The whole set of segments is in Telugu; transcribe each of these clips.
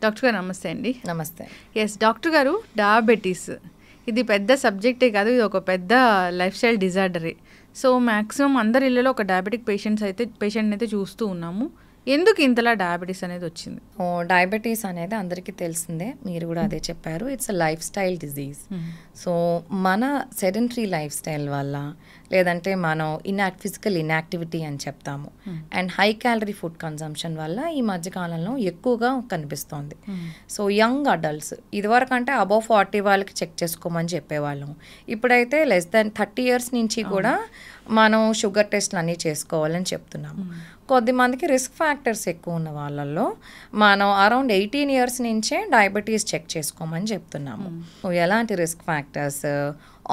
డాక్టర్ గారు నమస్తే అండి. నమస్తే. ఎస్ డాక్టర్ గారు, డయాబెటీస్ ఇది పెద్ద సబ్జెక్టే కాదు, ఇది ఒక పెద్ద లైఫ్ స్టైల్ డిజార్డరే. సో మ్యాక్సిమం అందరి ఇళ్ళలో ఒక డయాబెటిక్ పేషెంట్ని అయితే చూస్తూ ఉన్నాము. ఎందుకు ఇంతలా డయాబెటీస్ అనేది వచ్చింది? డయాబెటీస్ అనేది అందరికీ తెలిసిందే, మీరు కూడా అదే చెప్పారు. It's a life style disease. So మన సెడెంటరీ లైఫ్ స్టైల్ వల్ల, లేదంటే మనం ఫిజికల్ ఇన్యాక్టివిటీ అని చెప్తాము, and high calorie food consumption వల్ల ఈ మధ్యకాలంలో ఎక్కువగా కనిపిస్తోంది. సో యంగ్ అడల్ట్స్, ఇదివరకు అంటే అబౌవ్ 40 వాళ్ళకి చెక్ చేసుకోమని చెప్పేవాళ్ళం. ఇప్పుడైతే లెస్ దాన్ 30 years నుంచి కూడా మనం షుగర్ టెస్ట్లు అన్నీ చేసుకోవాలని చెప్తున్నాము. కొద్దిమందికి రిస్క్ ఫ్యాక్టర్స్ ఎక్కువ ఉన్న వాళ్ళల్లో మనం అరౌండ్ 18 years నుంచే డయాబెటీస్ చెక్ చేసుకోమని చెప్తున్నాము. ఎలాంటి రిస్క్ ఫ్యాక్టర్స్?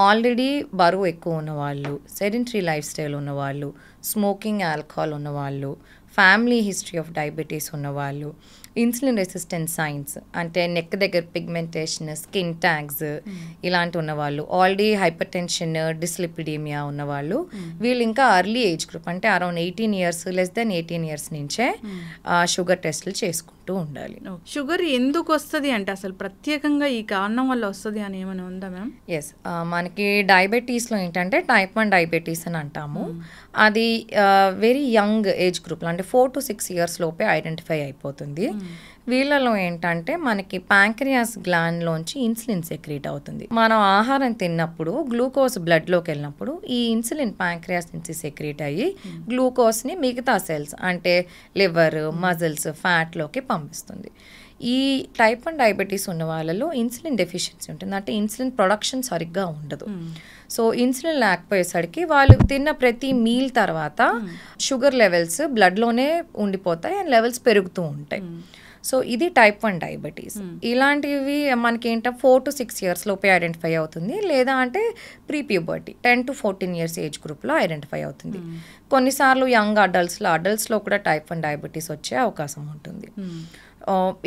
ఆల్రెడీ బరువు ఎక్కువ ఉన్నవాళ్ళు, సెడెంటరీ లైఫ్ స్టైల్ ఉన్నవాళ్ళు, స్మోకింగ్, ఆల్కహాల్ ఉన్నవాళ్ళు, ఫ్యామిలీ హిస్టరీ ఆఫ్ డయాబెటీస్ ఉన్నవాళ్ళు, ఇన్సులిన్ రెసిస్టెంట్ సైన్స్ అంటే నెక్ దగ్గర పిగ్మెంటేషన్, స్కిన్ ట్యాగ్స్ ఇలాంటి ఉన్నవాళ్ళు, ఆల్రెడీ హైపర్ టెన్షన్, డిస్లిపిడీమియా ఉన్నవాళ్ళు, వీళ్ళు ఇంకా అర్లీ ఏజ్ గ్రూప్ అంటే around 18 years, less than 18 years నుంచే షుగర్ టెస్టులు చేసుకుంటూ ఉండాలి. షుగర్ ఎందుకు వస్తుంది అంటే అసలు ప్రత్యేకంగా ఈ కారణం వల్ల వస్తుంది అని ఏమైనా ఉందా మ్యామ్? ఎస్, మనకి డయాబెటీస్లో ఏంటంటే టైప్ 1 డయాబెటీస్ అని అంటాము. అది వెరీ యంగ్ ఏజ్ గ్రూప్లో అంటే 4 to 6 years లోపే ఐడెంటిఫై అయిపోతుంది. వీళ్ళలో ఏంటంటే మనకి ప్యాంక్రియాస్ గ్లాండ్లోంచి ఇన్సులిన్ సెక్రీట్ అవుతుంది. మనం ఆహారం తిన్నప్పుడు గ్లూకోజ్ బ్లడ్లోకి వెళ్ళినప్పుడు ఈ ఇన్సులిన్ ప్యాంక్రియాస్ నుంచి సెక్రీట్ అయ్యి గ్లూకోజ్ని మిగతా సెల్స్ అంటే లివర్, మజిల్స్, ఫ్యాట్లోకి పంపిస్తుంది. ఈ టైప్ 1 డయాబెటీస్ ఉన్న వాళ్ళలో ఇన్సులిన్ డెఫిషియన్సీ ఉంటుంది, అంటే ఇన్సులిన్ ప్రొడక్షన్ సరిగ్గా ఉండదు. సో ఇన్సులిన్ లేకపోయేసరికి వాళ్ళు తిన్న ప్రతి మీల్ తర్వాత షుగర్ లెవెల్స్ బ్లడ్లోనే ఉండిపోతాయి అండ్ లెవెల్స్ పెరుగుతూ ఉంటాయి. సో ఇది టైప్ 1 డయాబెటీస్. ఇలాంటివి మనకి ఏంటంటే 4 to 6 years లోపే ఐడెంటిఫై అవుతుంది, లేదా అంటే pre puberty 10 to 14 years age గ్రూప్లో ఐడెంటిఫై అవుతుంది. కొన్నిసార్లు యంగ్ అడల్ట్స్లో కూడా టైప్ 1 డయాబెటీస్ వచ్చే అవకాశం ఉంటుంది.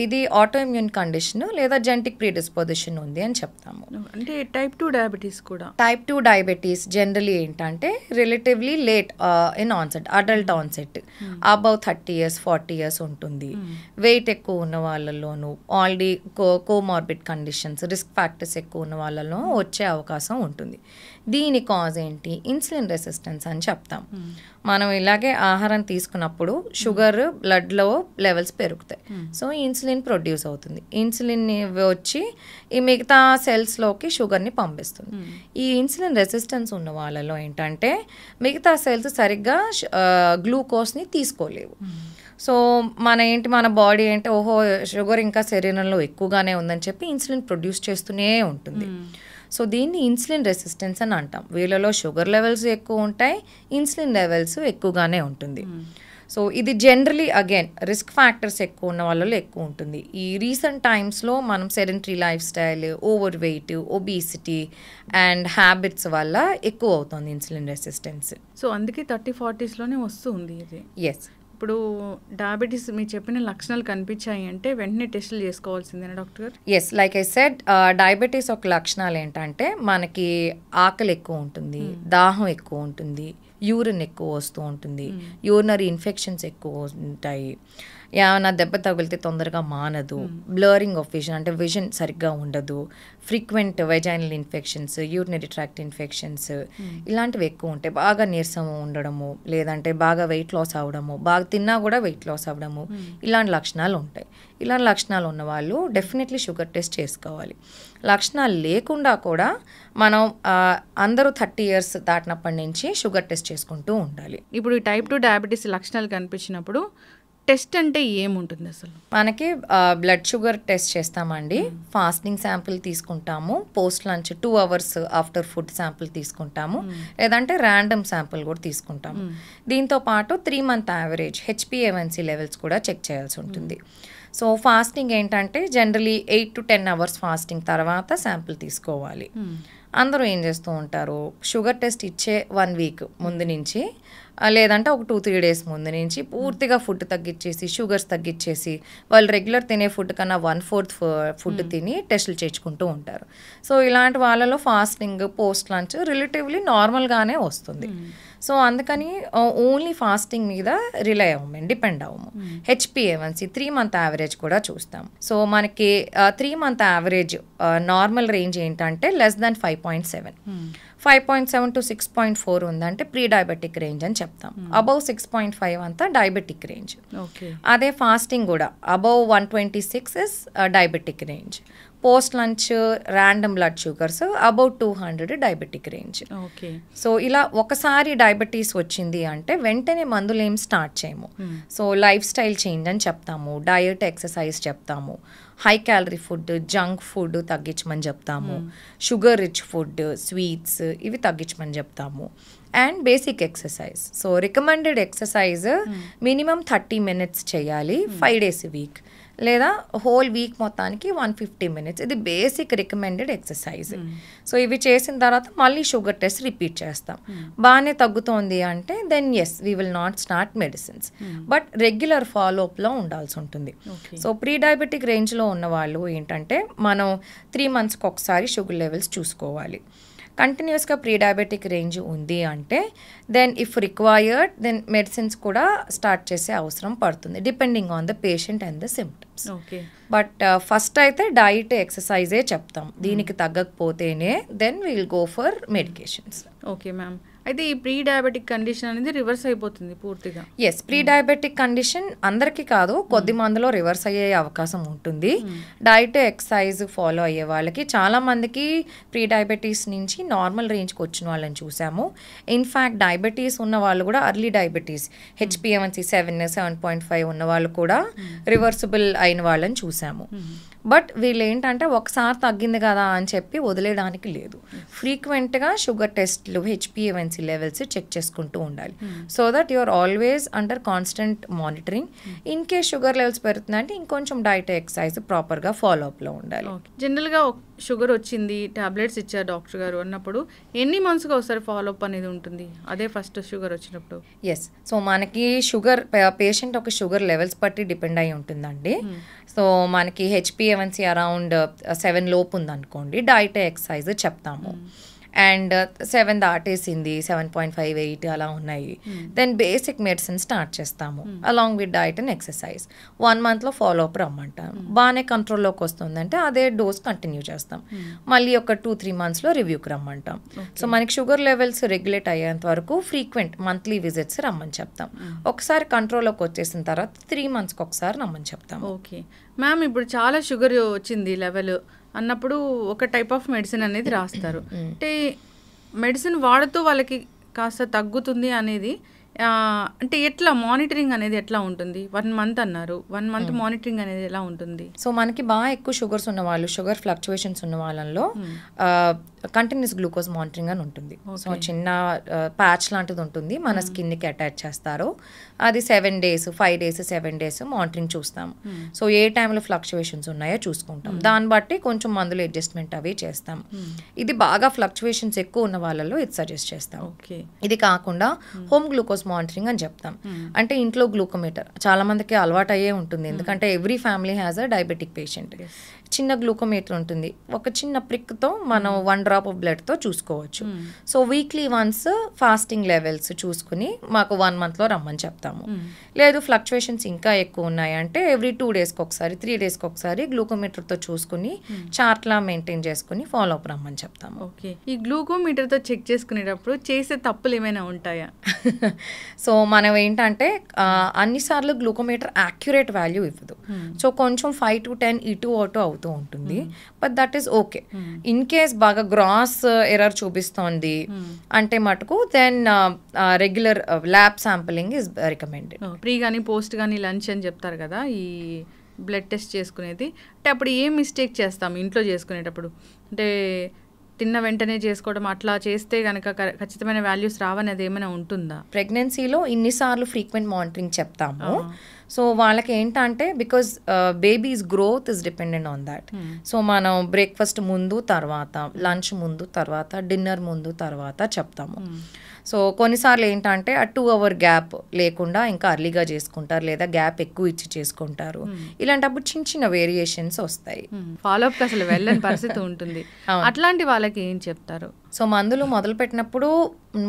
ఇది ఆటో ఇమ్యూన్ కండిషన్ లేదా జెనెటిక్ ప్రీడిస్పోజిషన్ ఉంది అని చెప్తాము. అంటే టైప్ 2 డయాబెటీస్ కూడా, టైప్ 2 డయాబెటీస్ జనరలీ ఏంటంటే relatively late in onset, adult onset, above 30 years 40 years ఉంటుంది. వెయిట్ ఎక్కువ ఉన్న వాళ్ళలోనూ, already comorbid conditions, risk factors ఎక్కువ ఉన్న వాళ్ళలో వచ్చే అవకాశం ఉంటుంది. దీని కాజ్ ఏంటి? ఇన్సులిన్ రెసిస్టెన్స్ అని చెప్తాం. మనం ఇలాగే ఆహారం తీసుకున్నప్పుడు షుగర్ బ్లడ్లో లెవెల్స్ పెరుగుతాయి. సో ఇన్సులిన్ ప్రొడ్యూస్ అవుతుంది. ఇన్సులిన్ వచ్చి ఈ మిగతా సెల్స్లోకి షుగర్ని పంపిస్తుంది. ఈ ఇన్సులిన్ రెసిస్టెన్స్ ఉన్న వాళ్ళలో ఏంటంటే మిగతా సెల్స్ సరిగ్గా గ్లూకోజ్ని తీసుకోలేవు. సో మన బాడీ ఏంటి, ఓహో షుగర్ ఇంకా శరీరంలో ఎక్కువగానే ఉందని చెప్పి ఇన్సులిన్ ప్రొడ్యూస్ చేస్తూనే ఉంటుంది. సో దీన్ని ఇన్సులిన్ రెసిస్టెన్స్ అని అంటాం. వీళ్ళలో షుగర్ లెవెల్స్ ఎక్కువ ఉంటాయి, ఇన్సులిన్ లెవెల్స్ ఎక్కువగానే ఉంటుంది. సో ఇది జనరలీ అగైన్ రిస్క్ ఫ్యాక్టర్స్ ఎక్కువ ఉన్న వాళ్ళలో ఎక్కువ ఉంటుంది. ఈ రీసెంట్ టైమ్స్లో మనం sedentary life style, over weight, obesity and habits వల్ల ఎక్కువ అవుతుంది ఇన్సులిన్ రెసిస్టెన్స్. సో అందుకే 30-40sలోనే వస్తుంది ఇది. ఎస్. ఇప్పుడు డయాబెటీస్ మీరు చెప్పిన లక్షణాలు కనిపించాయి అంటే వెంటనే టెస్టులు చేసుకోవాల్సిందేనా డాక్టర్ గారు? Yes, like I said, diabetes ఒక లక్షణాలు ఏంటంటే మనకి ఆకలి ఎక్కువ ఉంటుంది, దాహం ఎక్కువ ఉంటుంది, యూరిన్ ఎక్కువ వస్తూ ఉంటుంది, యూరినరీ ఇన్ఫెక్షన్స్ ఎక్కువ ఉంటాయి, ఏమైనా దెబ్బ తగిలితే తొందరగా మానదు, బ్లరింగ్ ఆఫ్ విజన్ అంటే విజన్ సరిగ్గా ఉండదు, frequent vaginal infections, urinary tract infections ఇలాంటివి ఎక్కువ ఉంటాయి. బాగా నీరసం ఉండడము, లేదంటే బాగా వెయిట్ లాస్ అవ్వడము, బాగా తిన్నా కూడా వెయిట్ లాస్ అవ్వడము, ఇలాంటి లక్షణాలు ఉంటాయి. ఇలాంటి లక్షణాలు ఉన్న వాళ్ళు డెఫినెట్లీ షుగర్ టెస్ట్ చేసుకోవాలి. లక్షణాలు లేకుండా కూడా మనం అందరూ 30 years దాటినప్పటి నుంచి షుగర్ టెస్ట్ చేసుకుంటూ ఉండాలి. ఇప్పుడు ఈ టైప్ 2 డయాబెటీస్ లక్షణాలు కనిపించినప్పుడు టెస్ట్ అంటే ఏముంటుంది అసలు? మనకి బ్లడ్ షుగర్ టెస్ట్ చేస్తామండి. ఫాస్టింగ్ శాంపిల్ తీసుకుంటాము, post lunch 2 hours after food sample తీసుకుంటాము, లేదంటే ర్యాండమ్ శాంపిల్ కూడా తీసుకుంటాము. దీంతో పాటు 3-month యావరేజ్ HbA1c లెవెల్స్ కూడా చెక్ చేయాల్సి ఉంటుంది. సో ఫాస్టింగ్ ఏంటంటే జనరలీ 8 to 10 hours ఫాస్టింగ్ తర్వాత శాంపిల్ తీసుకోవాలి. అందరూ ఏం చేస్తూ ఉంటారు, షుగర్ టెస్ట్ ఇచ్చే 1 week ముందు నుంచి, లేదంటే ఒక 2-3 days ముందు నుంచి పూర్తిగా ఫుడ్ తగ్గించేసి, షుగర్స్ తగ్గించేసి, వాళ్ళు రెగ్యులర్ తినే ఫుడ్ కన్నా 1/4 ఫుడ్ తిని టెస్టులు చేయించుకుంటూ ఉంటారు. సో ఇలాంటి వాళ్ళలో ఫాస్టింగ్, పోస్ట్ లంచ్ రిలేటివ్లీ నార్మల్గానే వస్తుంది. సో అందుకని ఓన్లీ ఫాస్టింగ్ మీద రిలై అవ్వము, డిపెండ్ అవ్వము. HbA1c 3 మంత్ యావరేజ్ కూడా చూస్తాం. సో మనకి 3 మంత్ యావరేజ్ నార్మల్ రేంజ్ ఏంటంటే లెస్ దాన్ 5.7, 5.7 to 6.4 ఉందంటే ప్రీ డయాబెటిక్ రేంజ్ అని చెప్తాం. అబౌవ్ 6.5 అంతా డయాబెటిక్ రేంజ్. అదే ఫాస్టింగ్ కూడా above 126 is diabetic range. Post lunch random blood sugars above 200 diabetic range. So ఇలా ఒకసారి డయాబెటీస్ వచ్చింది అంటే వెంటనే మందులు ఏం స్టార్ట్ చేయము. సో లైఫ్ స్టైల్ చేంజ్ అని చెప్తాము, డయట్ ఎక్సర్సైజ్ చెప్తాము, high calorie food junk food తగ్గించమని చెప్తాము, షుగర్ రిచ్ ఫుడ్ స్వీట్స్ ఇవి తగ్గించమని చెప్తాము, and basic exercise. So recommended exercise minimum 30 minutes చేయాలి 5 days a week, లేదా హోల్ వీక్ మొత్తానికి 150 minutes. ఇది బేసిక్ రికమెండెడ్ ఎక్సర్సైజ్. సో ఇవి చేసిన తర్వాత మళ్ళీ షుగర్ టెస్ట్ రిపీట్ చేస్తాం. బాగానే తగ్గుతోంది అంటే then yes we will not start medicines, but regular ఫాలోఅప్లో ఉండాల్సి ఉంటుంది. సో ప్రీ డయాబెటిక్ రేంజ్లో ఉన్న వాళ్ళు ఏంటంటే మనం 3 monthsకి ఒకసారి షుగర్ లెవెల్స్ చూసుకోవాలి. కంటిన్యూస్గా ప్రీ డయాబెటిక్ రేంజ్ ఉంది అంటే then if required then medicines కూడా స్టార్ట్ చేసే అవసరం పడుతుంది, depending on the patient and the symptoms. But first అయితే డైట్ ఎక్సర్సైజే చెప్తాం. దీనికి తగ్గకపోతేనే then will go for medications. Okay ma'am, అయితే ఈ ప్రీ డయాబెటిక్ కండిషన్ అనేది రివర్స్ అయిపోతుంది పూర్తిగా? ఎస్, ప్రీ డయాబెటిక్ కండిషన్ అందరికీ కాదు, కొద్ది మందిలో రివర్స్ అయ్యే అవకాశం ఉంటుంది. డైట్ ఎక్సర్సైజ్ ఫాలో అయ్యే వాళ్ళకి చాలా మందికి ప్రీ డయాబెటీస్ నుంచి నార్మల్ రేంజ్కి వచ్చిన వాళ్ళని చూసాము. ఇన్ఫ్యాక్ట్ డయాబెటీస్ ఉన్న వాళ్ళు కూడా అర్లీ డయాబెటీస్ HbA1c 7, 7.5 ఉన్న వాళ్ళు కూడా రివర్సిబుల్ అయిన వాళ్ళని చూసాము. బట్ వీళ్ళు ఏంటంటే ఒకసారి తగ్గింది కదా అని చెప్పి వదిలేయడానికి లేదు. ఫ్రీక్వెంట్గా షుగర్ టెస్ట్లు HbA1c లెవెల్స్ చెక్ చేసుకుంటూ ఉండాలి. So that you're always under constant monitoring. In case sugar levels పెరుగుతుందంటే ఇంకొంచెం డైట్ ఎక్సర్సైజ్ ప్రాపర్గా ఫాలోఅప్లో ఉండాలి. జనరల్గా షుగర్ వచ్చింది, టాబ్లెట్స్ ఇచ్చారు డాక్టర్ గారు అన్నప్పుడు ఎన్ని మంత్స్గా ఒకసారి ఫాలోఅప్ అనేది ఉంటుంది? అదే ఫస్ట్ షుగర్ వచ్చినప్పుడు? ఎస్, సో మనకి షుగర్ పేషెంట్ ఒక షుగర్ లెవెల్స్ బట్టి డిపెండ్ అయి ఉంటుందండి. సో మనకి HbA1c అరౌండ్ 7 లోపు ఉందనుకోండి, డైట్ ఎక్సర్సైజ్ చెప్తాము. అండ్ 7 దాటేసింది, 7.5, 8 అలా ఉన్నాయి, దెన్ బేసిక్ మెడిసిన్ స్టార్ట్ చేస్తాము along with diet and exercise. 1 monthలో ఫాలోఅప్ రమ్మంటాం. బాగానే కంట్రోల్లోకి వస్తుందంటే అదే డోస్ కంటిన్యూ చేస్తాం. మళ్ళీ ఒక 2-3 monthsలో రివ్యూకి రమ్మంటాం. సో మనకి షుగర్ లెవెల్స్ రెగ్యులేట్ అయ్యేంత వరకు ఫ్రీక్వెంట్ మంత్లీ విజిట్స్ రమ్మని చెప్తాం. ఒకసారి కంట్రోల్లోకి వచ్చేసిన తర్వాత 3 monthsకి ఒకసారి రమ్మని చెప్తాం. ఓకే మ్యామ్, ఇప్పుడు చాలా షుగర్ వచ్చింది లెవెల్ అన్నప్పుడు ఒక టైప్ ఆఫ్ మెడిసిన్ అనేది రాస్తారు. అంటే మెడిసిన్ వాడుతూ వాళ్ళకి కాస్త తగ్గుతుంది అనేది అంటే ఎట్లా మానిటరింగ్ అనేది ఎట్లా ఉంటుంది? 1 month అన్నారు, 1 month మానిటరింగ్ అనేది ఎలా ఉంటుంది? సో మనకి బాగా ఎక్కువ షుగర్స్ ఉన్న వాళ్ళు, షుగర్ ఫ్లక్చువేషన్స్ ఉన్న వాళ్ళలో కంటిన్యూస్ గ్లూకోజ్ మానిటరింగ్ అని ఉంటుంది. సో చిన్న ప్యాచ్ లాంటిది ఉంటుంది, మన స్కిన్కి అటాచ్ చేస్తారు. అది 7 days, 5 days, 7 days మానిటరింగ్ చూస్తాం. సో ఏ టైంలో ఫ్లక్చువేషన్స్ ఉన్నాయో చూసుకుంటాం. దాన్ని బట్టి కొంచెం మందులు అడ్జస్ట్మెంట్ అవి చేస్తాం. ఇది బాగా ఫ్లక్చువేషన్స్ ఎక్కువ ఉన్న వాళ్ళలో ఇది సజెస్ట్ చేస్తాం. ఇది కాకుండా హోమ్ గ్లూకోజ్ మానిటరింగ్ అని చెప్తాం. అంటే ఇంట్లో గ్లూకోమీటర్ చాలా మందికి అలవాటు అయ్యే ఉంటుంది, ఎందుకంటే every family has a diabetic patient. చిన్న గ్లూకోమీటర్ ఉంటుంది, ఒక చిన్న ప్రిక్తో మనం 1 drop ఆఫ్ బ్లడ్తో చూసుకోవచ్చు. So weekly once fasting levels చూసుకుని మాకు 1 monthలో రమ్మని చెప్తాము. లేదు ఫ్లక్చువేషన్స్ ఇంకా ఎక్కువ ఉన్నాయంటే ఎవ్రీ 2 daysకి ఒకసారి, 3 daysకి ఒకసారి గ్లూకోమీటర్తో చూసుకుని చార్ట్లా మెయింటైన్ చేసుకుని ఫాలోఅప్ రమ్మని చెప్తాము. ఓకే, ఈ గ్లూకోమీటర్తో చెక్ చేసుకునేటప్పుడు చేసే తప్పులు ఏమైనా ఉంటాయా? సో మనం ఏంటంటే అన్నిసార్లు గ్లూకోమీటర్ యాక్యురేట్ వాల్యూ ఇవ్వదు. సో కొంచెం 5 to 10 ఇటు అటు అవుతూ ఉంటుంది, but that is okay. In case బాగా గ్రాస్ ఎర్రర్ చూపిస్తోంది అంటే మటుకు then regular lab sampling is recommended. Pre కానీ పోస్ట్ కానీ లంచ్ అని చెప్తారు కదా ఈ బ్లడ్ టెస్ట్ చేసుకునేది, అంటే అప్పుడు ఏం మిస్టేక్ చేస్తాం ఇంట్లో చేసుకునేటప్పుడు? అంటే తిన్న వెంటనే చేసుకోవడం అట్లా చేస్తే కనుక ఖచ్చితమైన వాల్యూస్ రావనేది ఏమైనా ఉంటుందా? ప్రెగ్నెన్సీలో ఇన్నిసార్లు ఫ్రీక్వెంట్ మానిటరింగ్ చెప్తాము. సో వాళ్ళకి ఏంటంటే because babies growth is dependent on that. So మనం బ్రేక్ఫాస్ట్ ముందు తర్వాత, లంచ్ ముందు తర్వాత, డిన్నర్ ముందు తర్వాత చెప్తాము. సో కొన్నిసార్లు ఏంటంటే ఆ 2 hour గ్యాప్ లేకుండా ఇంకా అర్లీగా చేసుకుంటారు, లేదా గ్యాప్ ఎక్కువ ఇచ్చి చేసుకుంటారు. ఇలాంటప్పుడు చిన్న చిన్న వేరియేషన్స్ వస్తాయి. ఫాలోఅప్ అసలు వెళ్ళని పరిస్థితి ఉంటుంది. అట్లాంటి వాళ్ళకి ఏం చెప్తారు? సో మందులు మొదలుపెట్టినప్పుడు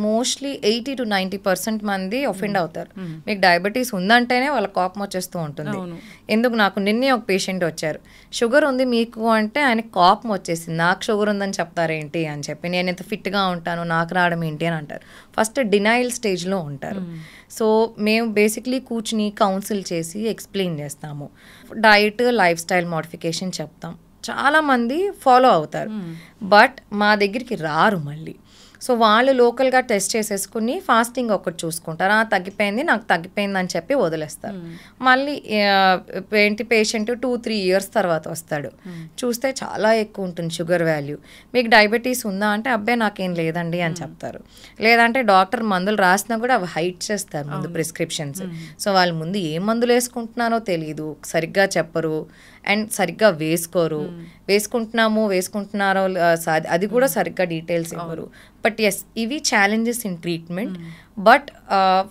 మోస్ట్లీ 80-90% మంది ఒఫెండ్ అవుతారు. మీకు డయాబెటీస్ ఉందంటేనే వాళ్ళ కోపం వచ్చేస్తూ ఉంటుంది. ఎందుకు, నాకు నిన్నే ఒక పేషెంట్ వచ్చారు, షుగర్ ఉంది మీకు అంటే ఆయనకి కోపం వచ్చేసింది, నాకు షుగర్ ఉందని చెప్తారేంటి అని చెప్పి, నేను ఇంత ఫిట్గా ఉంటాను నాకు రావడం ఏంటి అని అంటారు. ఫస్ట్ డినైల్ స్టేజ్లో ఉంటారు. సో మేము బేసిక్లీ కూర్చుని కౌన్సిల్ చేసి ఎక్స్ప్లెయిన్ చేస్తాము, డైట్ లైఫ్ స్టైల్ మోడిఫికేషన్ చెప్తాం. చాలామంది ఫాలో అవుతారు, బట్ మా దగ్గరికి రారు మళ్ళీ. సో వాళ్ళు లోకల్గా టెస్ట్ చేసేసుకుని ఫాస్టింగ్ ఒకటి చూసుకుంటారు, తగ్గిపోయింది నాకు తగ్గిపోయింది అని చెప్పి వదిలేస్తారు. మళ్ళీ ఏంటి పేషెంట్ 2-3 ఇయర్స్ తర్వాత వస్తాడు, చూస్తే చాలా ఎక్కువ ఉంటుంది షుగర్ వాల్యూ. మీకు డయాబెటీస్ ఉందా అంటే అబ్బాయి నాకేం లేదండి అని చెప్తారు. లేదంటే డాక్టర్ మందులు రాసినా కూడా అవి హైడ్ చేస్తారు ముందు ప్రిస్క్రిప్షన్స్. సో వాళ్ళు ముందు ఏ మందులు వేసుకుంటున్నారో తెలియదు, సరిగ్గా చెప్పరు అండ్ సరిగ్గా వేసుకుంటున్నారో అది కూడా సరిగ్గా డీటెయిల్స్ ఇవ్వరు. బట్ ఎస్, ఇవి challenges in treatment. But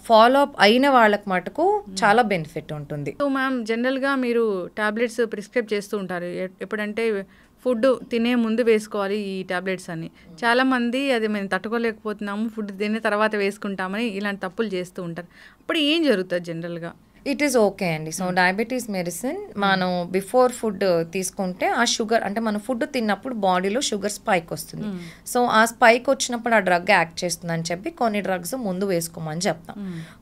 follow up అయిన వాళ్ళకి మటుకు చాలా బెనిఫిట్ ఉంటుంది. సో మ్యామ్, జనరల్గా మీరు టాబ్లెట్స్ ప్రిస్క్రైబ్ చేస్తూ ఉంటారు, ఎప్పుడంటే ఫుడ్ తినే ముందు వేసుకోవాలి ఈ టాబ్లెట్స్ అని. చాలామంది అది మేము తట్టుకోలేకపోతున్నాము, ఫుడ్ తినే తర్వాత వేసుకుంటామని ఇలాంటి తప్పులు చేస్తూ ఉంటారు. అప్పుడు ఏం జరుగుతుంది జనరల్గా? ఇట్ ఈస్ ఓకే అండి. సో డయాబెటీస్ మెడిసిన్ మనం బిఫోర్ ఫుడ్ తీసుకుంటే ఆ షుగర్ అంటే మనం ఫుడ్ తిన్నప్పుడు బాడీలో షుగర్ స్పైక్ వస్తుంది. సో ఆ స్పైక్ వచ్చినప్పుడు ఆ డ్రగ్ యాక్ట్ చేస్తుంది అని చెప్పి కొన్ని డ్రగ్స్ ముందు వేసుకోమని చెప్తాం,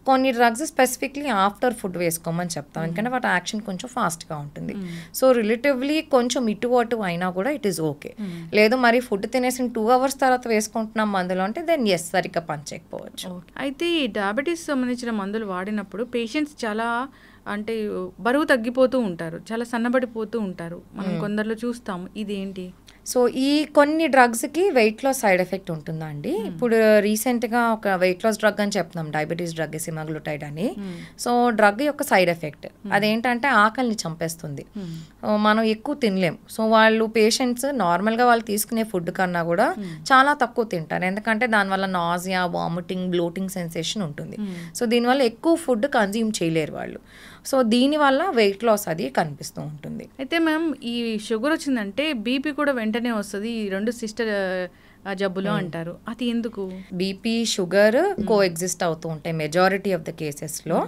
కొన్ని డ్రగ్స్ స్పెసిఫిక్లీ ఆఫ్టర్ ఫుడ్ వేసుకోమని చెప్తాం, ఎందుకంటే వాటి యాక్షన్ కొంచెం ఫాస్ట్గా ఉంటుంది. సో రిలేటివ్లీ కొంచెం ఇటు అటు అయినా కూడా ఇట్ ఈస్ ఓకే. లేదు మరి ఫుడ్ తినేసిన 2 hours తర్వాత వేసుకుంటున్నాం మందులు అంటే దెన్ ఎస్, సరిగ్గా పనిచేయకపోవచ్చు. అయితే ఈ డయాబెటీస్ సంబంధించిన మందులు వాడినప్పుడు పేషెంట్స్ చాలా అంటే బరువు తగ్గిపోతూ ఉంటారు, చాలా సన్నబడిపోతూ ఉంటారు, మనం కొందరిలో చూస్తాము. ఇదేంటి? సో ఈ కొన్ని డ్రగ్స్కి వెయిట్ లాస్ సైడ్ ఎఫెక్ట్ ఉంటుందా అండి? ఇప్పుడు రీసెంట్గా ఒక వెయిట్ లాస్ డ్రగ్ అని చెప్తున్నాం, డయాబెటీస్ డ్రగ్ సెమాగ్లూటైడ్ అని. సో డ్రగ్ యొక్క సైడ్ ఎఫెక్ట్ అదేంటంటే ఆకలిని చంపేస్తుంది, మనం ఎక్కువ తినలేం. సో వాళ్ళు పేషెంట్స్ నార్మల్గా వాళ్ళు తీసుకునే ఫుడ్ కన్నా కూడా చాలా తక్కువ తింటారు, ఎందుకంటే దానివల్ల నాజియా, వామిటింగ్, బ్లోటింగ్ సెన్సేషన్ ఉంటుంది. సో దీనివల్ల ఎక్కువ ఫుడ్ కన్జ్యూమ్ చేయలేరు వాళ్ళు. సో దీనివల్ల వెయిట్ లాస్ అది కనిపిస్తూ ఉంటుంది. అయితే మ్యామ్, ఈ షుగర్ వచ్చిందంటే బీపీ కూడా వెంటనే వస్తుంది, ఈ 2 సిస్టర్ జబ్బులు అంటారు, అది ఎందుకు? బీపీ షుగర్ కో ఎగ్జిస్ట్ అవుతూ ఉంటాయి మెజారిటీ ఆఫ్ ద కేసెస్లో.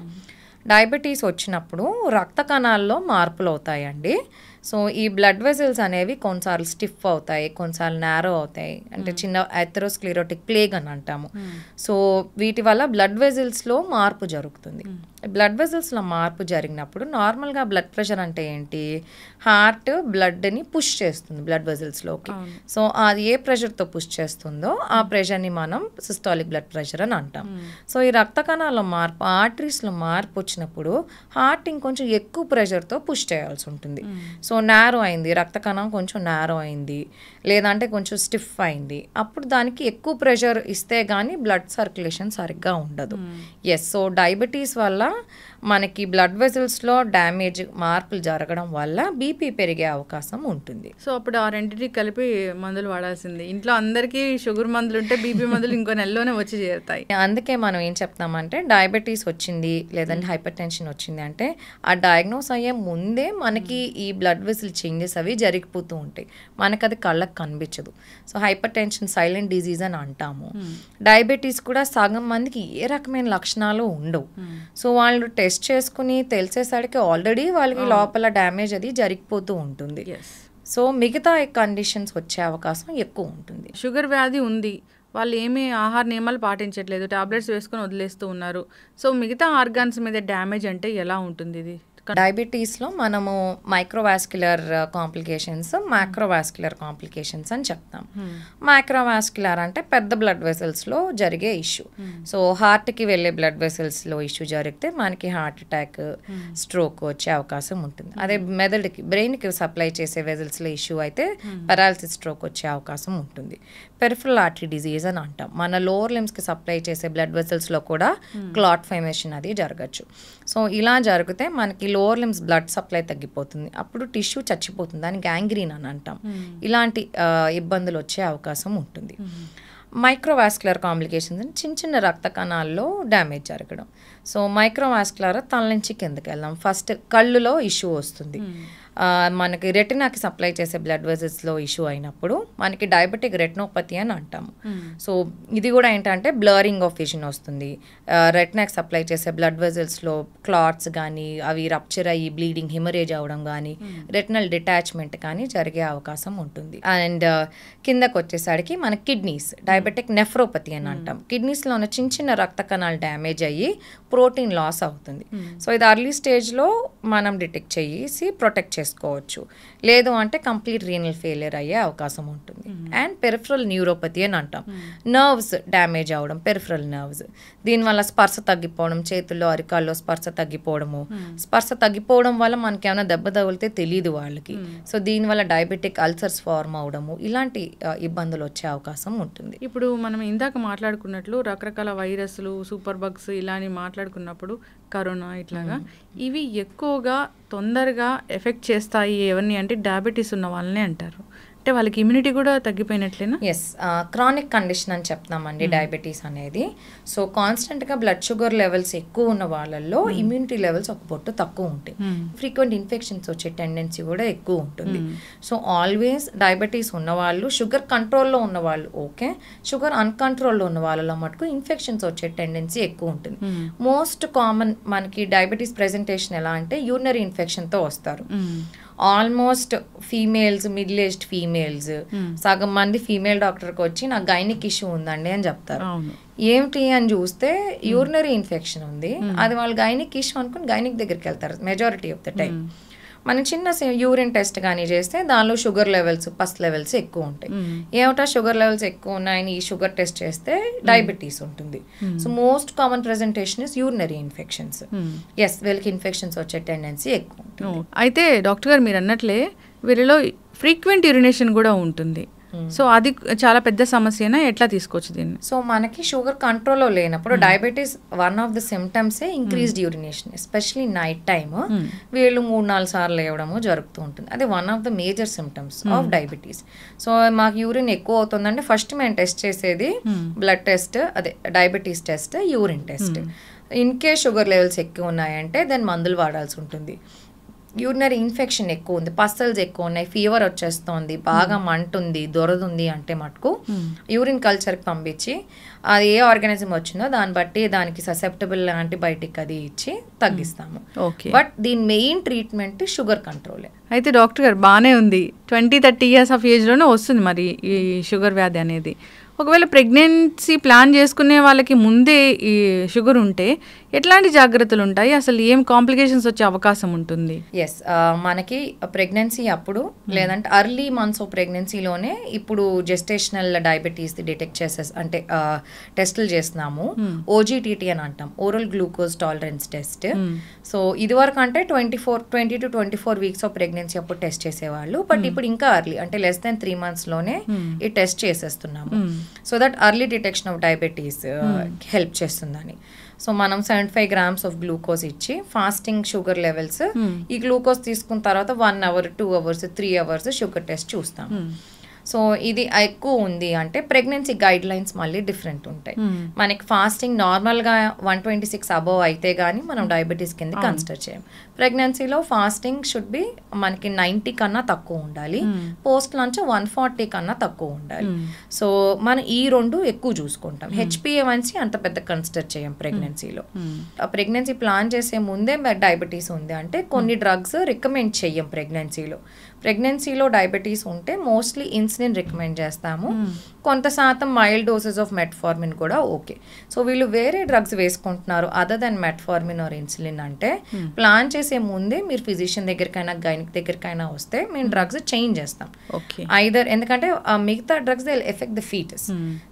డయాబెటీస్ వచ్చినప్పుడు రక్త కణాల్లో మార్పులు అవుతాయండి. సో ఈ బ్లడ్ వెజల్స్ అనేవి కొన్నిసార్లు స్టిఫ్ అవుతాయి, కొన్నిసార్లు నారో అవుతాయి, అంటే చిన్న అథెరోస్క్లెరోటిక్ ప్లేగ్ అని అంటాము. సో వీటి వల్ల బ్లడ్ వెజల్స్లో మార్పు జరుగుతుంది. బ్లడ్ వెజల్స్లో మార్పు జరిగినప్పుడు నార్మల్గా బ్లడ్ ప్రెషర్ అంటే ఏంటి, హార్ట్ బ్లడ్ని పుష్ చేస్తుంది బ్లడ్ వెజల్స్లోకి. సో అది ఏ ప్రెషర్తో పుష్ చేస్తుందో ఆ ప్రెషర్ని మనం సిస్టాలిక్ బ్లడ్ ప్రెషర్ అని అంటాం. సో ఈ రక్త కణాల మార్పు, ఆర్టరీస్లో మార్పు వచ్చినప్పుడు హార్ట్ ఇంకొంచెం ఎక్కువ ప్రెషర్తో పుష్ చేయాల్సి ఉంటుంది. సో నారో అయింది, రక్త కణం కొంచెం నారో అయింది, లేదంటే కొంచెం స్టిఫ్ అయింది, అప్పుడు దానికి ఎక్కువ ప్రెషర్ ఇస్తే కానీ బ్లడ్ సర్క్యులేషన్ సరిగ్గా ఉండదు. ఎస్, సో డయాబెటీస్ వల్ల మనకి బ్లడ్ వెజల్స్లో డ్యామేజ్, మార్పులు జరగడం వల్ల బీపీ పెరిగే అవకాశం ఉంటుంది. సో అప్పుడు ఆ రెండింటికి కలిపి మందులు వాడాల్సింది. ఇంట్లో అందరికీ షుగర్ మందులు ఉంటే బీపీ మందులు ఇంకో నెలలోనే వచ్చి చేరుతాయి. అందుకే మనం ఏం చెప్తామంటే డయాబెటీస్ వచ్చింది లేదంటే హైపర్ టెన్షన్ వచ్చింది అంటే ఆ డయాగ్నోస్ అయ్యే ముందే మనకి ఈ బ్లడ్ వెజల్ చేంజెస్ అవి జరిగిపోతూ ఉంటాయి, మనకు అది కళ్ళకు కనిపించదు. So hyper tension silent disease అని అంటాము. డయాబెటీస్ కూడా సగం మందికి ఏ రకమైన లక్షణాలు ఉండవు. సో వాళ్ళు టెస్ట్ చేసుకుని తెలిసేసరికి ఆల్రెడీ వాళ్ళకి లోపల డ్యామేజ్ అది జరిగిపోతూ ఉంటుంది. సో మిగతా కండిషన్స్ వచ్చే అవకాశం ఎక్కువ ఉంటుంది. షుగర్ వ్యాధి ఉంది, వాళ్ళు ఏమీ ఆహార నియమాలు పాటించట్లేదు, టాబ్లెట్స్ వేసుకొని వదిలేస్తూ ఉన్నారు. సో మిగతా ఆర్గాన్స్ మీద డ్యామేజ్ అంటే ఎలా ఉంటుంది ఇది? డయాబెటీస్లో మనము మైక్రోవాస్క్యులర్ కాంప్లికేషన్స్, మైక్రోవాస్క్యులర్ కాంప్లికేషన్స్ అని చెప్తాం. మైక్రోవాస్క్యులర్ అంటే పెద్ద బ్లడ్ వెసల్స్లో జరిగే ఇష్యూ. సో హార్ట్కి వెళ్ళే బ్లడ్ వెసల్స్లో ఇష్యూ జరిగితే మనకి హార్ట్ అటాక్, స్ట్రోక్ వచ్చే అవకాశం ఉంటుంది. అదే మెదడుకి, బ్రెయిన్కి సప్లై చేసే వెజల్స్లో ఇష్యూ అయితే పెరాలసిస్, స్ట్రోక్ వచ్చే అవకాశం ఉంటుంది. పెరిఫరల్ ఆర్టరీ డిజీజ్ అని అంటాం, మన లోవర్ లిమ్స్కి సప్లై చేసే బ్లడ్ వెసల్స్లో కూడా క్లాట్ ఫార్మేషన్ అది జరగచ్చు. సో ఇలా జరిగితే మనకి లోవర్ లిమ్స్ బ్లడ్ సప్లై తగ్గిపోతుంది, అప్పుడు టిష్యూ చచ్చిపోతుంది, దాన్ని గ్యాంగ్రీన్ అని అంటాం. ఇలాంటి ఇబ్బందులు వచ్చే అవకాశం ఉంటుంది. మైక్రోవాస్క్యులర్ కాంప్లికేషన్స్ అని చిన్న చిన్న రక్త కణాల్లో డ్యామేజ్ జరగడం. సో మైక్రోవాస్క్యులర్ తల నుంచి కిందకి వెళ్దాం, ఫస్ట్ కళ్ళులో ఇష్యూ వస్తుంది. మనకి రెటినాకి సప్లై చేసే బ్లడ్ వెజల్స్లో ఇష్యూ అయినప్పుడు మనకి డయాబెటిక్ రెటినోపతి అని అంటాము. సో ఇది కూడా ఏంటంటే బ్లరింగ్ ఆఫ్ విజన్ వస్తుంది. రెటినాకి సప్లై చేసే బ్లడ్ వెజల్స్లో క్లాట్స్ కానీ అవి రప్చర్ అయ్యి బ్లీడింగ్ హిమరేజ్ అవ్వడం కానీ రెటినల్ డిటాచ్మెంట్ కానీ జరిగే అవకాశం ఉంటుంది. అండ్ కిందకు వచ్చేసరికి మన కిడ్నీస్ డయాబెటిక్ నెఫ్రోపతి అని అంటాం. కిడ్నీస్లో ఉన్న చిన్న చిన్న రక్త కణాలు డ్యామేజ్ అయ్యి ప్రోటీన్ లాస్ అవుతుంది. సో ఇది అర్లీ స్టేజ్లో మనం డిటెక్ట్ చేసి ప్రొటెక్ట్ చేసుకోవచ్చు. లేదు అంటే కంప్లీట్ రీనల్ ఫెయిలియర్ అయ్యే అవకాశం ఉంటుంది. అండ్ పెరిఫరల్ న్యూరోపతి అని అంటాం. నర్వ్స్ డ్యామేజ్ అవ్వడం, పెరిఫరల్ నర్వ్స్, దీనివల్ల స్పర్శ తగ్గిపోవడం, చేతుల్లో అరికాల్లో స్పర్శ తగ్గిపోవడము. స్పర్శ తగ్గిపోవడం వల్ల మనకి ఏమైనా దెబ్బ తగిలితే తెలియదు వాళ్ళకి. సో దీనివల్ల డయాబెటిక్ అల్సర్స్ ఫార్మ్ అవడము, ఇలాంటి ఇబ్బందులు వచ్చే అవకాశం ఉంటుంది. ఇప్పుడు మనం ఇందాక మాట్లాడుకున్నట్లు రకరకాల వైరస్లు, సూపర్ బగ్స్ ఇలా అని మాట్లాడుకున్నప్పుడు కరోనా ఇట్లాగా ఇవి ఎక్కువగా తొందరగా ఎఫెక్ట్ చేస్తాయి ఎవరిని అంటే డయాబెటీస్ ఉన్న వాళ్ళనే అంటారు. అంటే వాళ్ళకి ఇమ్యూనిటీ కూడా తగ్గిపోయినట్లేనా? ఎస్, క్రానిక్ కండిషన్ అని చెప్తామండి డయాబెటీస్ అనేది. సో కాన్స్టెంట్గా బ్లడ్ షుగర్ లెవెల్స్ ఎక్కువ ఉన్న వాళ్ళల్లో ఇమ్యూనిటీ లెవెల్స్ ఒక పొట్టు తక్కువ ఉంటాయి. ఫ్రీక్వెంట్ ఇన్ఫెక్షన్స్ వచ్చే టెండెన్సీ కూడా ఎక్కువ ఉంటుంది. సో ఆల్వేస్ డయాబెటీస్ ఉన్నవాళ్ళు, షుగర్ కంట్రోల్లో ఉన్నవాళ్ళు ఓకే, షుగర్ అన్కంట్రోల్లో ఉన్న వాళ్ళలో మటుకు ఇన్ఫెక్షన్స్ వచ్చే టెండెన్సీ ఎక్కువ ఉంటుంది. మోస్ట్ కామన్ మనకి డయాబెటీస్ ప్రెజెంటేషన్ ఎలా అంటే యూరినరీ ఇన్ఫెక్షన్తో వస్తారు. Almost females, middle aged females, సగం మంది ఫీమేల్ డాక్టర్కి వచ్చి నాకు గైనిక్ ఇష్యూ ఉందండి అని చెప్తారు. ఏమిటి అని చూస్తే యూరినరీ ఇన్ఫెక్షన్ ఉంది, అది వాళ్ళు గైనిక్ ఇష్యూ అనుకుని గైనిక్ దగ్గరికి వెళ్తారు మెజారిటీ ఆఫ్ ద టైం. మనం చిన్న యూరిన్ టెస్ట్ కానీ చేస్తే దానిలో షుగర్ లెవెల్స్, పస్ లెవెల్స్ ఎక్కువ ఉంటాయి. ఏమిటా షుగర్ లెవెల్స్ ఎక్కువ ఉన్నాయని ఈ షుగర్ టెస్ట్ చేస్తే డయాబెటీస్ ఉంటుంది. So most common presentation is urinary infections. Yes, వీళ్ళకి ఇన్ఫెక్షన్స్ వచ్చే టెండెన్సీ ఎక్కువ ఉంటుంది. అయితే డాక్టర్ గారు మీరు అన్నట్లే వీరిలో ఫ్రీక్వెంట్ యూరినేషన్ కూడా ఉంటుంది. సో అది చాలా పెద్ద సమస్యనా, ఎట్లా తీసుకోవచ్చు దీన్ని? సో మనకి షుగర్ కంట్రోల్లో లేనప్పుడు డయాబెటీస్ వన్ ఆఫ్ ద సిమ్టమ్సే increased urination, especially night time వీళ్ళు 3-4 సార్లు లేవడము జరుగుతూ ఉంటుంది. అది one of the major symptoms of diabetes. So మాకు యూరిన్ ఎక్కువ అవుతుందంటే ఫస్ట్ మేము టెస్ట్ చేసేది బ్లడ్ టెస్ట్, అదే diabetes test, urine test. In case sugar levels ఎక్కువ ఉన్నాయంటే దాన్ని మందులు వాడాల్సి ఉంటుంది. యూరినరీ ఇన్ఫెక్షన్ ఎక్కువ ఉంది, పస్సల్స్ ఎక్కువ ఉన్నాయి, ఫీవర్ వచ్చేస్తుంది, బాగా మంటుంది, దొరదుంది అంటే మటుకు యూరిన్ కల్చర్కి పంపించి అది ఏ ఆర్గానిజం వచ్చిందో దాన్ని బట్టి దానికి ససెప్టబుల్ యాంటీబయాటిక్ అది ఇచ్చి తగ్గిస్తాము. బట్ దీని మెయిన్ ట్రీట్మెంట్ షుగర్ కంట్రోలే. అయితే డాక్టర్ గారు బాగానే ఉంది, 20-30 ఇయర్స్ ఆఫ్ ఏజ్లోనే వస్తుంది మరి ఈ షుగర్ వ్యాధి అనేది. ఒకవేళ ప్రెగ్నెన్సీ ప్లాన్ చేసుకునే వాళ్ళకి ముందే ఈ షుగర్ ఉంటే ఎట్లాంటి జాగ్రత్తలు ఉంటాయి, అసలు ఏం కాంప్లికేషన్స్ వచ్చే అవకాశం ఉంటుంది? ఎస్, మనకి ప్రెగ్నెన్సీ అప్పుడు లేదంటే అర్లీ మంత్స్ ఆఫ్ ప్రెగ్నెన్సీలోనే ఇప్పుడు జెస్టేషనల్ డయాబెటీస్ డిటెక్ట్ అంటే టెస్టులు చేస్తున్నాము. ఓజీటీటీ అని అంటాం, oral glucose tolerance test. So ఇది వరకు అంటే 20 to 24 వీక్స్ ఆఫ్ ప్రెగ్నెన్సీ అప్పుడు టెస్ట్ చేసేవాళ్ళు. బట్ ఇప్పుడు ఇంకా అర్లీ అంటే less than 3 monthsలోనే ఈ టెస్ట్ చేసేస్తున్నాము. So that early detection of diabetes help చేస్తుందని. సో మనం 75 grams ఆఫ్ గ్లూకోజ్ ఇచ్చి ఫాస్టింగ్ షుగర్ లెవెల్స్, ఈ గ్లూకోజ్ తీసుకున్న తర్వాత 1 hour, 2 hours, 3 hours sugar test చూస్తాం. సో ఇది ఎక్కువ ఉంది అంటే ప్రెగ్నెన్సీ గైడ్ లైన్స్ మళ్ళీ డిఫరెంట్ ఉంటాయి. మనకి ఫాస్టింగ్ నార్మల్గా 126 అబోవ్ అయితే కానీ మనం డయాబెటీస్ కింద కన్సిడర్ చేయం. ప్రెగ్నెన్సీలో ఫాస్టింగ్ షుడ్ బి మనకి 90 కన్నా తక్కువ ఉండాలి, పోస్ట్ లంచ్ 140 కన్నా తక్కువ ఉండాలి. సో మనం ఈ రెండు ఎక్కువ చూసుకుంటాం. HbA1c అంత పెద్ద కన్సిడర్ చేయం ప్రెగ్నెన్సీలో. ప్రెగ్నెన్సీ ప్లాన్ చేసే ముందే డయాబెటీస్ ఉంది అంటే కొన్ని డ్రగ్స్ రికమెండ్ చెయ్యం ప్రెగ్నెన్సీలో. ప్రెగ్నెన్సీలో డయాబెటీస్ ఉంటే మోస్ట్లీ ఇన్సులిన్ రికమెండ్ చేస్తాము, కొంత శాతం మైల్డ్ డోసెస్ ఆఫ్ మెట్ఫార్మిన్ కూడా ఓకే. సో వీళ్ళు వేరే డ్రగ్స్ వేసుకుంటున్నారు other than metformin or insulin అంటే ప్లాన్ చేసే ముందే మీరు ఫిజిషియన్ దగ్గరికైనా గైనిక్ దగ్గరికైనా వస్తే మేము డ్రగ్స్ చేంజ్ చేస్తాం ఐదర్, ఎందుకంటే మిగతా drugs they will effect the foetus.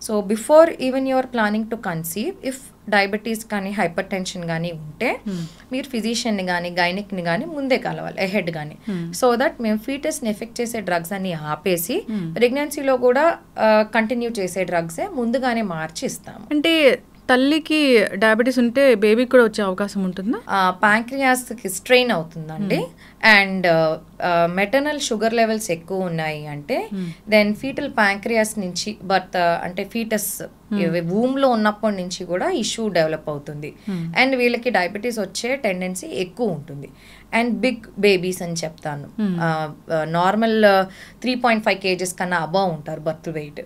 So before even you are planning to conceive, if diabetes కానీ హైపర్ టెన్షన్ కానీ ఉంటే మీరు ఫిజిషియన్ని కానీ గైనిక్ని కానీ ముందే కలవాలి అహెడ్ కానీ. సో దట్ మేము ఫీటస్ని ఎఫెక్ట్ చేసే డ్రగ్స్ అన్ని ఆపేసి ప్రెగ్నెన్సీలో కూడా కంటిన్యూ చేసే డ్రగ్సే ముందుగానే మార్చి ఇస్తాము. అంటే తల్లికి డయాబెటీస్ ఉంటే బేబీకి కూడా వచ్చే అవకాశం ఉంటుందా? ప్యాంక్రియాస్కి స్ట్రెయిన్ అవుతుందండి. అండ్ మెటర్నల్ షుగర్ లెవెల్స్ ఎక్కువ ఉన్నాయి అంటే దెన్ ఫీటల్ ప్యాంక్రియాస్ నుంచి బర్త్ అంటే ఫీటస్ వూమ్లో ఉన్నప్పటి నుంచి కూడా ఇష్యూ డెవలప్ అవుతుంది. అండ్ వీళ్ళకి డయాబెటీస్ వచ్చే టెండెన్సీ ఎక్కువ ఉంటుంది. అండ్ బిగ్ బేబీస్ అని చెప్తాను, నార్మల్ 3.5 kgs కన్నా అబవ్ ఉంటారు బర్త్ వెయిట్.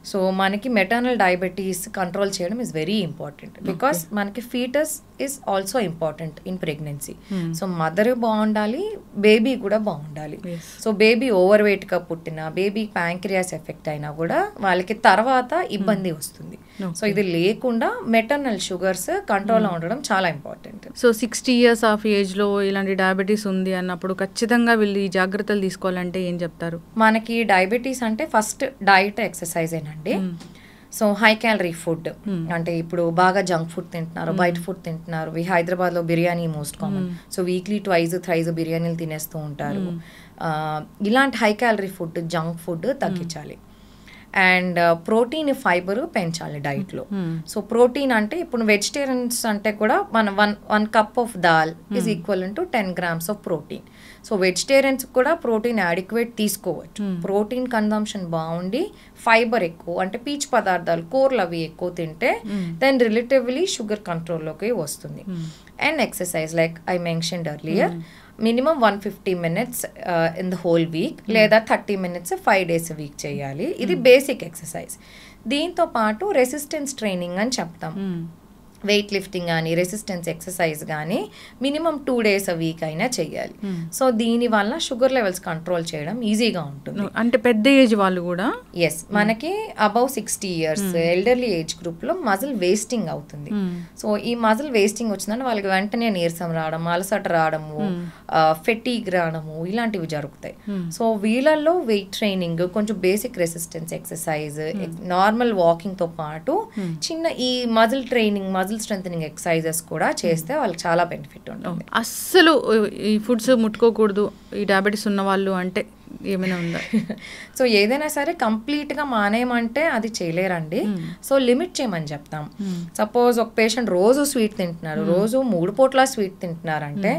సో మనకి మెటర్నల్ డయాబెటీస్ కంట్రోల్ చేయడం ఈజ్ వెరీ ఇంపార్టెంట్, బికాస్ మనకి foetus is also important in pregnancy. So mother బాగుండాలి, బేబీ కూడా బాగుండాలి. సో బేబీ ఓవర్ వెయిట్గా పుట్టిన, బేబీ ప్యాంక్రియాస్ ఎఫెక్ట్ అయినా కూడా వాళ్ళకి తర్వాత ఇబ్బంది వస్తుంది. సో ఇది లేకుండా మెటర్నల్ షుగర్స్ కంట్రోల్లో ఉండడం చాలా ఇంపార్టెంట్. సో 60 years ఆఫ్ ఏజ్లో ఇలాంటి డయాబెటీస్ ఉంది అన్నప్పుడు ఖచ్చితంగా వీళ్ళు ఈ జాగ్రత్తలు తీసుకోవాలంటే ఏం చెప్తారు? మనకి డయాబెటీస్ అంటే ఫస్ట్ డైట్ ఎక్సర్సైజ్ ఏనండి. సో హై క్యాలరీ ఫుడ్ అంటే ఇప్పుడు బాగా జంక్ ఫుడ్ తింటున్నారు, బయట ఫుడ్ తింటున్నారు. హైదరాబాద్లో biryani most common. So weekly 2-3 బిర్యానీలు తినేస్తూ ఉంటారు. ఇలాంటి high calorie food, junk food తగ్గించాలి. అండ్ ప్రోటీన్, ఫైబర్ పెంచాలి డైట్లో. సో ప్రోటీన్ అంటే ఇప్పుడు వెజిటేరియన్స్ అంటే కూడా మన one cup of dal is equal to 10 grams of protein. So vegetarians కూడా ప్రోటీన్ అడిక్వేట్ తీసుకోవచ్చు. ప్రోటీన్ కన్జంప్షన్ బాగుండి ఫైబర్ ఎక్కువ అంటే పీచు పదార్థాలు, కూరలు అవి ఎక్కువ తింటే దెన్ రిలేటివ్లీ షుగర్ కంట్రోల్లోకి వస్తుంది. And exercise like I mentioned earlier, minimum 150 minutes in the whole week, లేదా 30 minutes 5 days a week చేయాలి. ఇది బేసిక్ ఎక్సర్సైజ్. దీంతో పాటు రెసిస్టెన్స్ ట్రైనింగ్ అని చెప్తాం. వెయిట్ లిఫ్టింగ్ కానీ రెసిస్టెన్స్ ఎక్సర్సైజ్ కానీ మినిమం 2 days a week అయినా చెయ్యాలి. సో దీనివల్ల షుగర్ లెవెల్స్ కంట్రోల్ చేయడం ఈజీగా ఉంటుంది. అంటే పెద్ద ఏజ్ వాళ్ళు కూడా ఎస్, మనకి అబౌవ్ 60 years ఎల్డర్లీ ఏజ్ గ్రూప్లో మజిల్ వేస్టింగ్ అవుతుంది. సో ఈ మజిల్ వేస్టింగ్ వచ్చిందంటే వాళ్ళకి వెంటనే నీరసం రావడం, అలసట రావడము, ఫెటీగ్ రావడము ఇలాంటివి జరుగుతాయి. సో వీళ్ళల్లో వెయిట్ ట్రైనింగ్, కొంచెం బేసిక్ రెసిస్టెన్స్ ఎక్సర్సైజ్, నార్మల్ వాకింగ్తో పాటు చిన్న ఈ muscle training, muscle strengthening exercises కూడా చేస్తే వాళ్ళకి చాలా బెనిఫిట్ ఉంటుంది. అస్సలు ఈ ఫుడ్స్ ముట్టుకోకూడదు ఈ డయాబెటీస్ ఉన్న వాళ్ళు అంటే ఏమైనా ఉందా? సో ఏదైనా సరే కంప్లీట్గా మానేయమంటే అది చేయలేరండి. సో లిమిట్ చేయమని చెప్తాం. సపోజ్ ఒక పేషెంట్ రోజు స్వీట్ తింటున్నారు, రోజు 3 పూట్ల స్వీట్ తింటున్నారంటే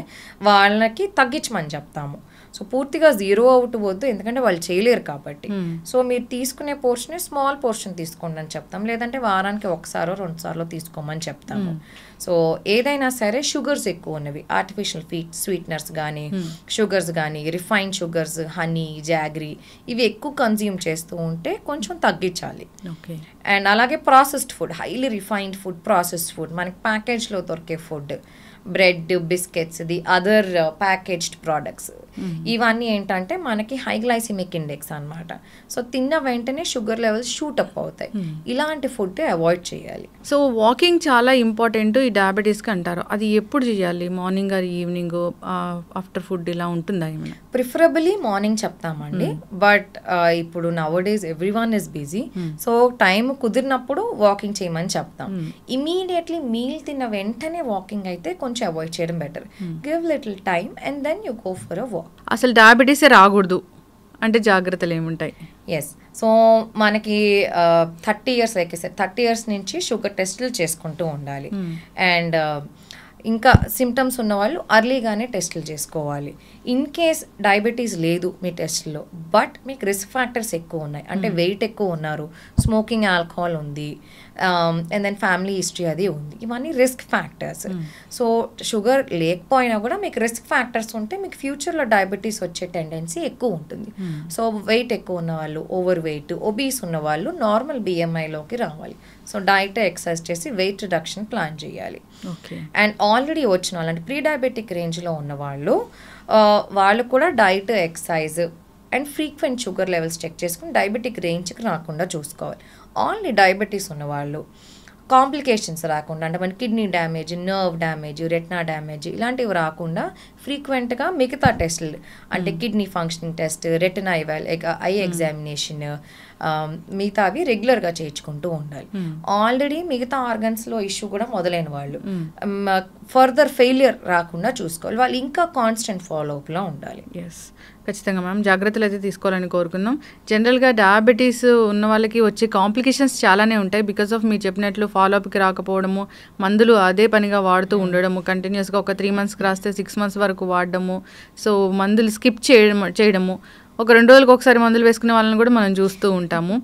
వాళ్ళకి తగ్గించమని చెప్తాము. సో పూర్తిగా 0 అవ్వద్దు, ఎందుకంటే వాళ్ళు చేయలేరు కాబట్టి. సో మీరు తీసుకునే పోర్షన్ స్మాల్ పోర్షన్ తీసుకోండి అని చెప్తాం, లేదంటే వారానికి 1-2 సార్లు తీసుకోమని చెప్తాము. సో ఏదైనా సరే షుగర్స్ ఎక్కువ ఉన్నవి, ఆర్టిఫిషియల్ స్వీట్నర్స్ కానీ, షుగర్స్ కానీ, రిఫైన్డ్ షుగర్స్, హనీ, జాగరీ ఇవి ఎక్కువ కన్జ్యూమ్ చేస్తూ ఉంటే కొంచెం తగ్గించాలి. అండ్ అలాగే processed food, highly refined food, processed food, మనకి ప్యాకేజ్లో దొరికే food, bread, biscuits, the other packaged products, ఇవన్నీ ఏంటంటే మనకి హై గ్లైసిమిక్ ఇండెక్స్ అన్నమాట. సో తిన్న వెంటనే షుగర్ లెవెల్స్ షూట్ అప్ అవుతాయి. ఇలాంటి ఫుడ్ అవాయిడ్ చేయాలి. సో వాకింగ్ చాలా ఇంపార్టెంట్ ఈ డయాబెటీస్కి అంటారు. అది ఎప్పుడు చేయాలి? Morning or evening, after food ఇలా ఉంటుందా ఏమైనా? ప్రిఫరబుల్లీ మార్నింగ్ చెప్తామండి. బట్ ఇప్పుడు nowadays everyone is busy. So time కుదిరినప్పుడు వాకింగ్ చేయమని చెప్తాం. ఇమీడియట్లీ మీల్ తిన్న వెంటనే వాకింగ్ అయితే కొంచెం అవాయిడ్ చేయడం better. Give little time and then you go for a walk. అసలు డయాబెటీసే రాకూడదు అంటే జాగ్రత్తలు ఏముంటాయి? ఎస్, సో మనకి 30 years లైక్ 30 years నుంచి షుగర్ టెస్టులు చేసుకుంటూ ఉండాలి. అండ్ ఇంకా సిమ్టమ్స్ ఉన్న వాళ్ళు అర్లీగానే టెస్టులు చేసుకోవాలి. ఇన్ కేస్ డయాబెటీస్ లేదు మీ టెస్ట్లో, బట్ మీకు రిస్క్ ఫ్యాక్టర్స్ ఎక్కువ ఉన్నాయి, అంటే వెయిట్ ఎక్కువ ఉన్నారు, స్మోకింగ్, ఆల్కహాల్ ఉంది, అండ్ దెన్ ఫ్యామిలీ హిస్టరీ అది ఉంది, ఇవన్నీ రిస్క్ ఫ్యాక్టర్స్. సో షుగర్ లేకపోయినా కూడా మీకు రిస్క్ ఫ్యాక్టర్స్ ఉంటే మీకు ఫ్యూచర్లో డయాబెటీస్ వచ్చే టెండెన్సీ ఎక్కువ ఉంటుంది. సో వెయిట్ ఎక్కువ ఉన్న వాళ్ళు, ఓవర్ వెయిట్, ఒబీస్ ఉన్న వాళ్ళు నార్మల్ BMIలోకి రావాలి. సో డైట్, ఎక్సర్సైజ్ చేసి వెయిట్ రిడక్షన్ ప్లాన్ చేయాలి. అండ్ ఆల్రెడీ వచ్చిన వాళ్ళు అంటే ప్రీ డయాబెటిక్ రేంజ్లో ఉన్న వాళ్ళు కూడా diet, exercise and frequent sugar levels check చేసుకుని డయాబెటిక్ రేంజ్కి రాకుండా చూసుకోవాలి. ఓన్లీ డయాబెటీస్ ఉన్నవాళ్ళు కాంప్లికేషన్స్ రాకుండా, అంటే మన kidney damage, nerve damage, retina damage ఇలాంటివి రాకుండా ఫ్రీక్వెంట్గా మిగతా టెస్టులు అంటే kidney functioning test, retina I examination, మిగతావి రెగ్యులర్గా చేయించుకుంటూ ఉండాలి. ఆల్రెడీ మిగతా ఆర్గన్స్లో ఇష్యూ కూడా మొదలైన వాళ్ళు ఫర్దర్ ఫెయిలియర్ రాకుండా చూసుకోవాలి. వాళ్ళు ఇంకా కాన్స్టెంట్ ఫాలోఅప్లో ఉండాలి. ఎస్, ఖచ్చితంగా మనం జాగ్రత్తలు అయితే తీసుకోవాలని కోరుకుందాం. జనరల్గా డయాబెటీస్ ఉన్న వాళ్ళకి వచ్చే కాంప్లికేషన్స్ చాలానే ఉంటాయి. బికాస్ ఆఫ్ మీరు చెప్పినట్లు ఫాలోఅప్కి రాకపోవడము, మందులు అదే పనిగా వాడుతూ ఉండడము, కంటిన్యూస్గా ఒక 3 monthsకి రాస్తే 6 months వరకు వాడడము, సో మందులు స్కిప్ చేయడము, ఒక 2 రోజులకు ఒకసారి మందులు వేసుకునే వాళ్ళని కూడా మనం చూస్తూ ఉంటాము.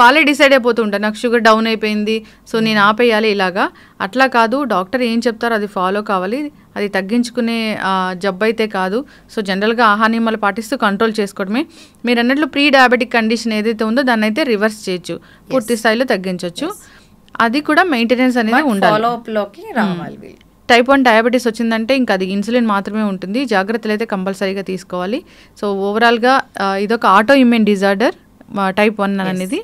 వాళ్ళే డిసైడ్ అయిపోతూ ఉంటారు, నాకు షుగర్ డౌన్ అయిపోయింది సో నేను ఆపేయాలి ఇలాగా. అట్లా కాదు, డాక్టర్ ఏం చెప్తారో అది ఫాలో కావాలి. అది తగ్గించుకునే జబ్బు అయితే కాదు. సో జనరల్గా ఆహార నియమాలు పాటిస్తూ కంట్రోల్ చేసుకోవడమే. మీరు అన్నట్లు ప్రీ డయాబెటిక్ కండిషన్ ఏదైతే ఉందో దాన్ని అయితే రివర్స్ చేయొచ్చు, పూర్తి స్థాయిలో తగ్గించవచ్చు. అది కూడా మెయింటెనెన్స్ అనేది ఉండాలి, ఫాలోఅప్లోకి రావాలి. టైప్ 1 డయాబెటీస్ వచ్చిందంటే ఇంకా అది ఇన్సులిన్ మాత్రమే ఉంటుంది. జాగ్రత్తలు అయితే కంపల్సరీగా తీసుకోవాలి. సో ఓవరాల్గా ఇదొక ఆటో ఇమ్యూన్ డిజార్డర్ టైప్ 1 అనేది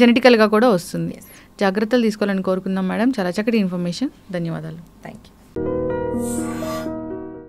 జెనెటికల్గా కూడా వస్తుంది. జాగ్రత్తలు తీసుకోవాలని కోరుకుందాం మేడం. చాలా చక్కటి ఇన్ఫర్మేషన్, ధన్యవాదాలు. Thank you.